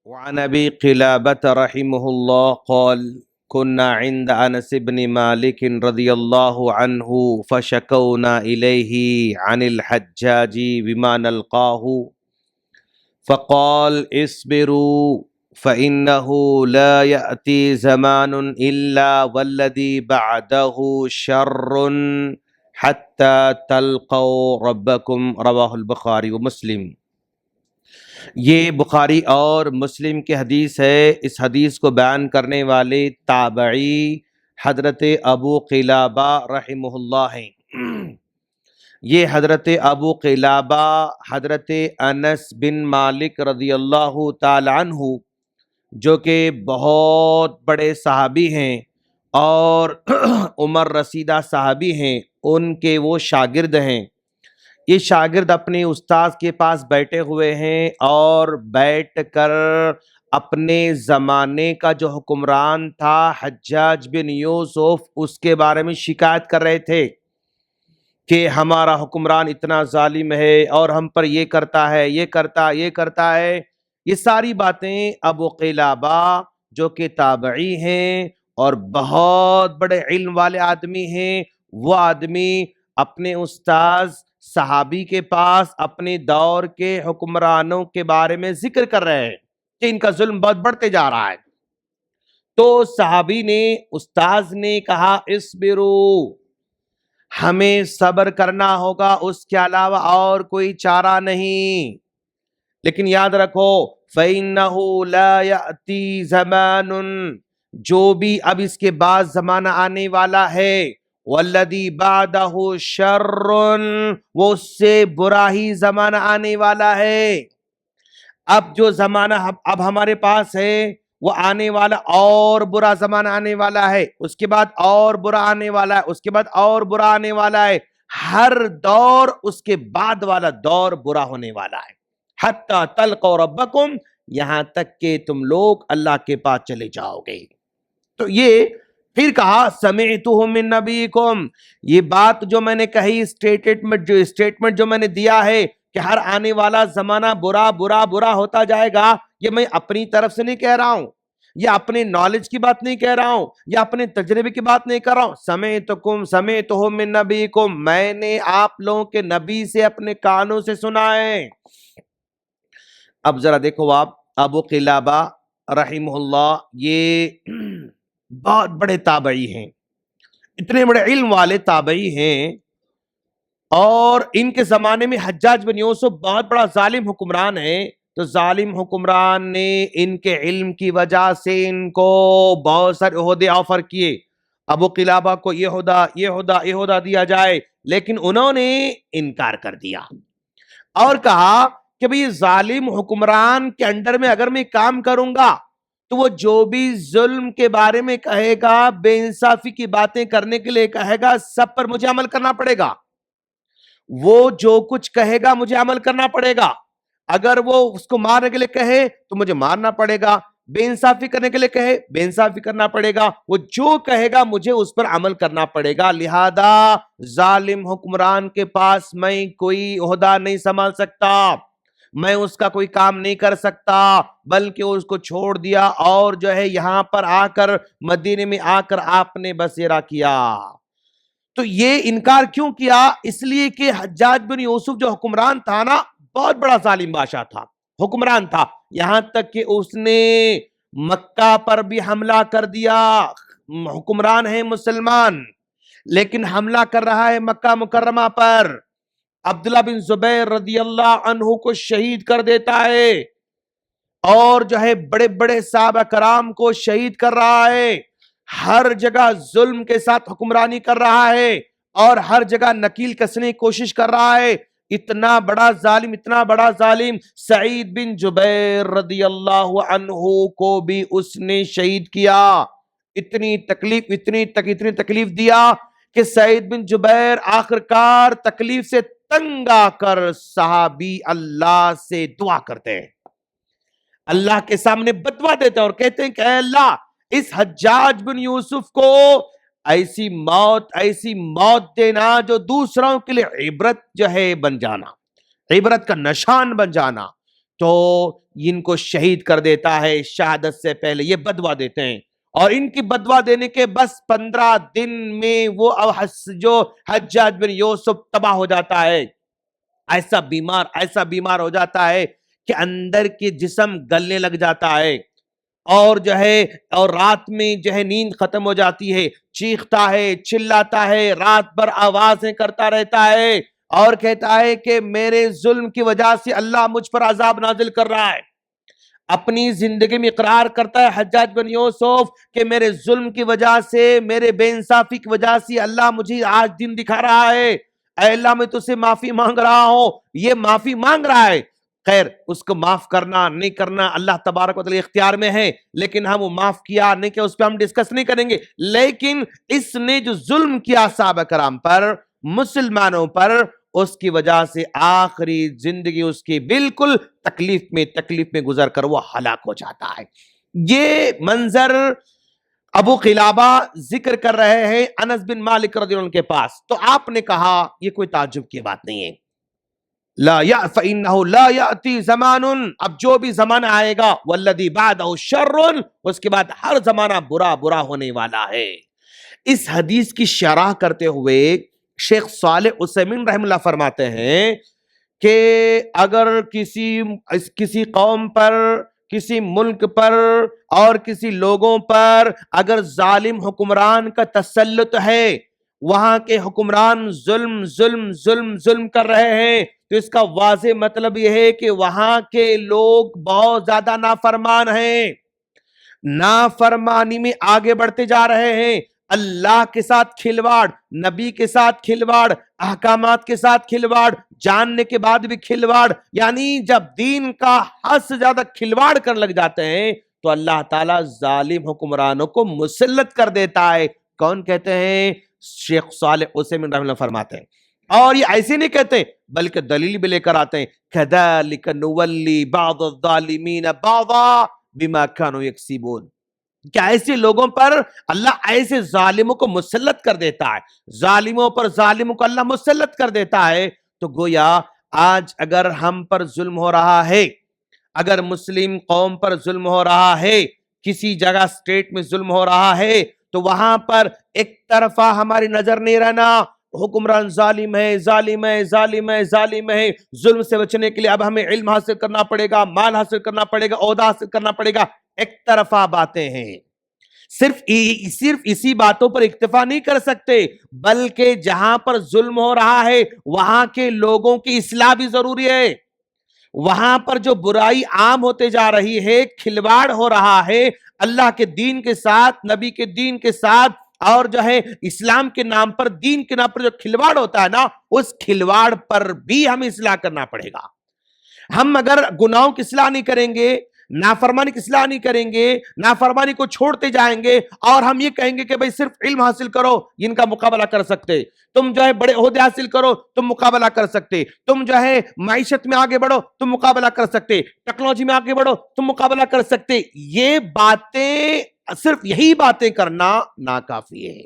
وعن أبي قلابة رحمه الله قال كنا عند أنس بن مالك رضي الله عنه فشكونا إليه عن الحجاج بما نلقاه فقال اصبروا فإنه لا يأتي زمان إلا والذي بعده شر حتى تلقوا ربكم رواه البخاری ومسلم۔ یہ بخاری اور مسلم کی حدیث ہے۔ اس حدیث کو بیان کرنے والے تابعی حضرت ابو قلابہ رحمہ اللہ ہیں۔ یہ حضرت ابو قلابہ حضرت انس بن مالک رضی اللہ تعالی عنہ جو کہ بہت بڑے صحابی ہیں اور عمر رسیدہ صحابی ہیں، ان کے وہ شاگرد ہیں۔ یہ شاگرد اپنے استاذ کے پاس بیٹھے ہوئے ہیں اور بیٹھ کر اپنے زمانے کا جو حکمران تھا حجاج بن یوسف، اس کے بارے میں شکایت کر رہے تھے کہ ہمارا حکمران اتنا ظالم ہے اور ہم پر یہ کرتا ہے، یہ کرتا ہے۔ یہ ساری باتیں ابو قلابہ جو کہ تابعی ہیں اور بہت بڑے علم والے آدمی ہیں، وہ آدمی اپنے استاذ صحابی کے پاس اپنے دور کے حکمرانوں کے بارے میں ذکر کر رہے ہیں کہ ان کا ظلم بہت بڑھتے جا رہا ہے۔ تو صحابی نے، استاذ نے کہا اصبرو، ہمیں صبر کرنا ہوگا، اس کے علاوہ اور کوئی چارہ نہیں۔ لیکن یاد رکھو فَإِنَّهُ لَا يَأْتِي زَمَانٌ، جو بھی اب اس کے بعد زمانہ آنے والا ہے، وَالَّذِي بَعْدَهُ شَرٌ، وہ اس سے برا ہی زمانہ آنے والا ہے۔ اب جو زمانہ اب ہمارے پاس ہے وہ آنے والا اور برا زمانہ آنے والا ہے، اس کے بعد اور برا آنے والا ہے، اس کے بعد اور برا آنے والا ہے۔ ہر دور اس کے بعد والا دور برا ہونے والا ہے۔ حتی تلقوا ربکم، یہاں تک کہ تم لوگ اللہ کے پاس چلے جاؤ گے۔ تو یہ پھر کہا سمعتہ من نبیکم، یہ بات جو میں نے کہی، اسٹیٹمنٹ جو میں نے دیا ہے کہ ہر آنے والا زمانہ برا برا برا ہوتا جائے گا، یہ میں اپنی طرف سے نہیں کہہ رہا ہوں، یا اپنے نالج کی بات نہیں کہہ رہا ہوں، یا اپنے تجربے کی بات نہیں کر رہا ہوں۔ سمعتہ من نبیکم، میں نے آپ لوگوں کے نبی سے اپنے کانوں سے سنا ہے۔ اب ذرا دیکھو آپ، ابو قلابہ رحمہ اللہ یہ بہت بڑے تابعی ہیں، اتنے بڑے علم والے تابعی ہیں، اور ان کے زمانے میں حجاج بن یوسف بہت بڑا ظالم حکمران ہے۔ تو ظالم حکمران نے ان کے علم کی وجہ سے ان کو بہت سارے عہدے آفر کیے، ابو قلابہ کو یہ عہدہ دیا جائے، لیکن انہوں نے انکار کر دیا اور کہا کہ بھئی ظالم حکمران کے انڈر میں اگر میں کام کروں گا تو وہ جو بھی ظلم کے بارے میں کہے گا، بے انصافی کی باتیں کرنے کے لیے کہے گا، سب پر مجھے عمل کرنا پڑے گا۔ وہ جو کچھ کہے گا مجھے عمل کرنا پڑے گا۔ اگر وہ اس کو مارنے کے لیے کہے تو مجھے مارنا پڑے گا، بے انصافی کرنے کے لیے کہے بے انصافی کرنا پڑے گا، وہ جو کہے گا مجھے اس پر عمل کرنا پڑے گا۔ لہذا ظالم حکمران کے پاس میں کوئی عہدہ نہیں سنبھال سکتا، میں اس کا کوئی کام نہیں کر سکتا، بلکہ اس کو چھوڑ دیا اور جو ہے یہاں پر آ کر، مدینے میں آ کر آپ نے بسیرا کیا۔ تو یہ انکار کیوں کیا؟ اس لیے کہ حجاج بن یوسف جو حکمران تھا نا، بہت بڑا ظالم بادشاہ تھا، حکمران تھا، یہاں تک کہ اس نے مکہ پر بھی حملہ کر دیا۔ حکمران ہے مسلمان لیکن حملہ کر رہا ہے مکہ مکرمہ پر، عبداللہ بن زبیر رضی اللہ عنہ کو شہید کر دیتا ہے، اور جو ہے بڑے بڑے صحابہ کرام کو شہید کر رہا ہے، ہر جگہ ظلم کے ساتھ حکمرانی کر رہا ہے، اور ہر جگہ نکیل کسنے کی کوشش کر رہا ہے۔ اتنا بڑا ظالم سعید بن جبیر رضی اللہ عنہ کو بھی اس نے شہید کیا۔ اتنی تکلیف دیا کہ سعید بن جبیر آخرکار تکلیف سے تنگ آ کر صحابی اللہ سے دعا کرتے ہیں، اللہ کے سامنے بدعا دیتے ہیں اور کہتے ہیں کہ اے اللہ، اس حجاج بن یوسف کو ایسی موت دینا جو دوسروں کے لیے عبرت جو ہے بن جانا، عبرت کا نشان بن جانا۔ تو ان کو شہید کر دیتا ہے شہادت سے پہلے. یہ بدوا دیتے ہیں اور ان کی بدوا دینے کے بس 15 دن میں وہ جو حجاج بن یوسف تباہ ہو جاتا ہے. ایسا بیمار ہو جاتا ہے کہ اندر کے جسم گلنے لگ جاتا ہے اور اور رات میں نیند ختم ہو جاتی ہے. چیختا ہے, چلاتا ہے, رات بھر آوازیں کرتا رہتا ہے اور کہتا ہے کہ میرے ظلم کی وجہ سے اللہ مجھ پر عذاب نازل کر رہا ہے. اپنی زندگی میں اقرار کرتا ہے حجاج بن یوسف کہ میرے ظلم کی وجہ سے, میرے بے انصافی کی وجہ سے اللہ مجھے آج دن دکھا رہا ہے. اے اللہ میں تجھ سے معافی مانگ رہا ہوں. یہ معافی مانگ رہا ہے. خیر, اس کو معاف کرنا نہیں کرنا اللہ تبارک و تعالی اختیار میں ہے, لیکن ہم وہ معاف کیا نہیں کیا اس پہ ہم ڈسکس نہیں کریں گے. لیکن اس نے جو ظلم کیا صحابہ کرام پر, مسلمانوں پر, اس کی وجہ سے آخری زندگی اس کی بالکل تکلیف میں گزر کر وہ ہلاک ہو جاتا ہے. یہ منظر ابو قلابہ ذکر کر رہے ہیں انس بن مالک رضی اللہ عنہ کے پاس. تو آپ نے کہا یہ کوئی تعجب کی بات نہیں ہے. فَإِنَّهُ لَا يَأْتِي زَمَانٌ, اب جو بھی زمانہ آئے گا, وَالَّذِي بَعْدَهُ شَرٌ, اس کے بعد ہر زمانہ برا ہونے والا ہے. اس حدیث کی شرح کرتے ہوئے شیخ صالح عثیمین رحم اللہ فرماتے ہیں کہ اگر کسی قوم پر, کسی ملک پر اور کسی لوگوں پر اگر ظالم حکمران کا تسلط ہے, وہاں کے حکمران ظلم کر رہے ہیں, تو اس کا واضح مطلب یہ ہے کہ وہاں کے لوگ بہت زیادہ نافرمان ہیں, نافرمانی میں آگے بڑھتے جا رہے ہیں. اللہ کے ساتھ کھلواڑ, نبی کے ساتھ کھلواڑ, احکامات کے ساتھ کھلواڑ, جاننے کے بعد بھی کھلواڑ. یعنی جب دین کا حد سے زیادہ کھلواڑ کر لگ جاتے ہیں تو اللہ تعالیٰ ظالم حکمرانوں کو مسلط کر دیتا ہے. کون کہتے ہیں؟ شیخ صالح عثیمین رحمہ اللہ فرماتے ہیں. اور یہ ایسے نہیں کہتے بلکہ دلیل بھی لے کر آتے ہیں. كَذَلِكَ نُوَلِّي بَعْضَ الظَّالِمِينَ بَعْضًا بِمَا كَانُوا يَكْسِبُونَ, کیا ایسے لوگوں پر اللہ ایسے ظالموں کو مسلط کر دیتا ہے, ظالموں پر ظالموں کو اللہ مسلط کر دیتا ہے. تو گویا آج اگر ہم پر ظلم ہو رہا ہے, اگر مسلم قوم پر ظلم ہو رہا ہے, کسی جگہ سٹیٹ میں ظلم ہو رہا ہے, تو وہاں پر ایک طرفہ ہماری نظر نہیں رہنا, حکمران ظالم ہے, ظلم سے بچنے کے لیے اب ہمیں علم حاصل کرنا پڑے گا, مال حاصل کرنا پڑے گا, عہدہ حاصل کرنا پڑے گا. ایک طرفہ باتیں ہیں. صرف اسی باتوں پر اکتفا نہیں کر سکتے, بلکہ جہاں پر ظلم ہو رہا ہے وہاں کے لوگوں کی اصلاح بھی ضروری ہے. وہاں پر جو برائی عام ہوتے جا رہی ہے, کھلواڑ ہو رہا ہے اللہ کے دین کے ساتھ, نبی کے دین کے ساتھ, اور اسلام کے نام پر, دین کے نام پر جو کھلواڑ ہوتا ہے نا, اس کھلواڑ پر بھی ہمیں اصلاح کرنا پڑے گا. ہم اگر گناہوں کی اصلاح نہیں کریں گے, نافرمانی کی اصلاح نہیں کریں گے, نافرمانی کو چھوڑتے جائیں گے, اور ہم یہ کہیں گے کہ بھئی صرف علم حاصل کرو, ان کا مقابلہ کر سکتے, تم بڑے عہدے حاصل کرو, تم مقابلہ کر سکتے, تم معیشت میں آگے بڑھو, تم مقابلہ کر سکتے, ٹیکنالوجی میں آگے بڑھو, تم مقابلہ کر سکتے. یہ باتیں, صرف یہی باتیں کرنا ناکافی ہے.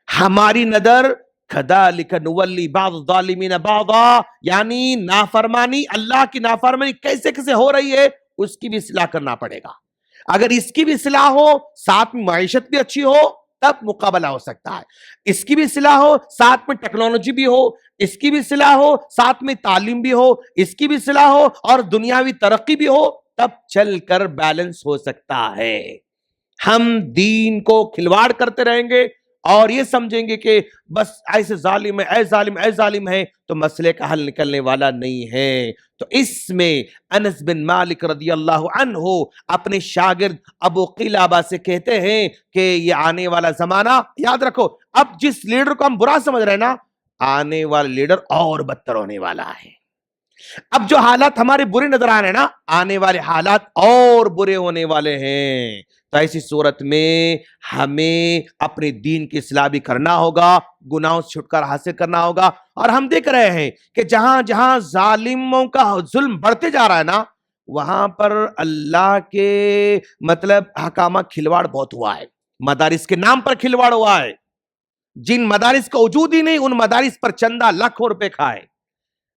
ہماری نظر كَذَلِكَ نُوَلِّي بَعْضَ الظَّالِمِينَ بَعْضًا, یعنی نافرمانی, اللہ کی نافرمانی کیسے ہو رہی ہے, اس کی بھی اصلاح کرنا پڑے گا. اگر اس کی بھی اصلاح ہو, ساتھ میں معیشت بھی اچھی ہو, تب مقابلہ ہو سکتا ہے. اس کی بھی اصلاح ہو, ساتھ میں ٹیکنالوجی بھی ہو, اس کی بھی اصلاح ہو, ساتھ میں تعلیم بھی ہو, اس کی بھی اصلاح ہو, اور دنیاوی ترقی بھی ہو, تب چل کر بیلنس ہو سکتا ہے. ہم دین کو کھلواڑ کرتے رہیں گے اور یہ سمجھیں گے کہ بس ایسے ظالم ہے, اے ظالم ہے, تو مسئلے کا حل نکلنے والا نہیں ہے. تو اس میں انس بن مالک رضی اللہ عنہ اپنے شاگرد ابو قلابہ سے کہتے ہیں کہ یہ آنے والا زمانہ, یاد رکھو, اب جس لیڈر کو ہم برا سمجھ رہے ہیں نا, آنے والا لیڈر اور بدتر ہونے والا ہے. اب جو حالات ہمارے برے نظر آ رہے ہیں نا, آنے والے حالات اور برے ہونے والے ہیں. تو ایسی صورت میں ہمیں اپنے دین کی اصلاح بھی کرنا ہوگا, گناہوں سے چھٹکارا حاصل کرنا ہوگا. اور ہم دیکھ رہے ہیں کہ جہاں جہاں ظالموں کا ظلم بڑھتے جا رہا ہے نا, وہاں پر اللہ کے احکامات کھلواڑ بہت ہوا ہے. مدارس کے نام پر کھلواڑ ہوا ہے. جن مدارس کا وجود ہی نہیں, ان مدارس پر چندہ لاکھوں روپے کھائے.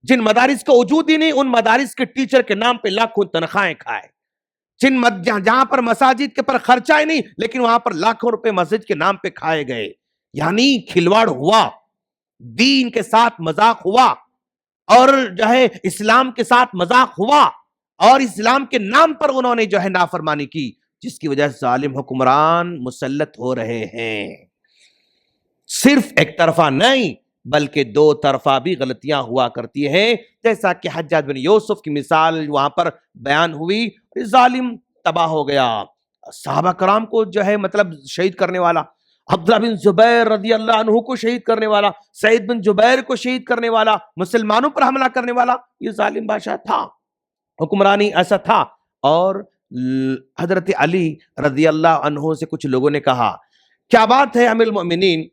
جن مدارس کا وجود ہی نہیں ان مدارس کے ٹیچر کے نام پہ لاکھوں تنخواہیں کھائے، جہاں پر مساجد کے پر خرچہ ہی نہیں لیکن وہاں پر لاکھوں روپے مسجد کے نام پہ کھائے گئے، یعنی کھلواڑ ہوا، دین کے ساتھ مذاق ہوا، اور جو ہے اسلام کے ساتھ مذاق ہوا، اور اسلام کے نام پر انہوں نے جو ہے نافرمانی کی، جس کی وجہ سے ظالم حکمران مسلط ہو رہے ہیں۔ صرف ایک طرفہ نہیں بلکہ دو طرفہ بھی غلطیاں ہوا کرتی ہیں، جیسا کہ حجاج بن یوسف کی مثال وہاں پر بیان ہوئی، ظالم تباہ ہو گیا، صحابہ کرام کو جو ہے مطلب شہید کرنے والا، عبداللہ بن زبیر رضی اللہ عنہ کو شہید کرنے والا، سعید بن جبیر کو شہید کرنے والا، مسلمانوں پر حملہ کرنے والا، یہ ظالم بادشاہ تھا، حکمرانی ایسا تھا۔ اور حضرت علی رضی اللہ عنہ سے کچھ لوگوں نے کہا کیا بات ہے امیر المؤمنین،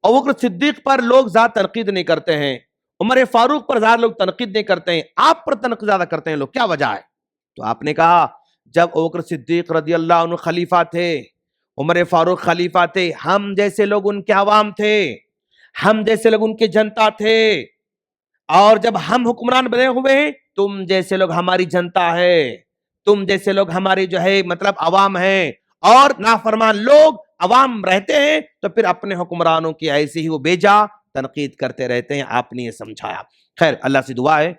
ابوبکر صدیق پر لوگ زیادہ تنقید نہیں کرتے ہیں، عمر فاروق پر زیادہ لوگ تنقید نہیں کرتے ہیں، آپ پر تنقید زیادہ کرتے ہیں لوگ، کیا وجہ ہے؟ تو آپ نے کہا جب ابوبکر صدیق رضی اللہ عنہ خلیفہ تھے، عمر فاروق خلیفہ تھے، ہم جیسے لوگ ان کے عوام تھے، ہم جیسے لوگ ان کے جنتا تھے، اور جب ہم حکمران بنے ہوئے ہیں تم جیسے لوگ ہماری جنتا ہے، تم جیسے لوگ ہماری جو ہے مطلب عوام ہیں، اور نافرمان لوگ عوام رہتے ہیں تو پھر اپنے حکمرانوں کی ایسے ہی وہ بیجا تنقید کرتے رہتے ہیں، آپ نے یہ سمجھایا۔ خیر اللہ سے دعا ہے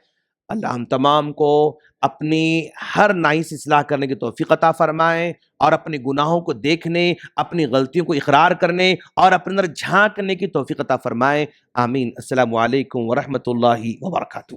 اللہ ہم تمام کو اپنی ہر ناحیے سے اصلاح کرنے کی توفیق عطا فرمائے، اور اپنے گناہوں کو دیکھنے، اپنی غلطیوں کو اقرار کرنے اور اپنے اندر جھانکنے کی توفیق عطا فرمائے، آمین۔ السلام علیکم ورحمۃ اللہ وبرکاتہ۔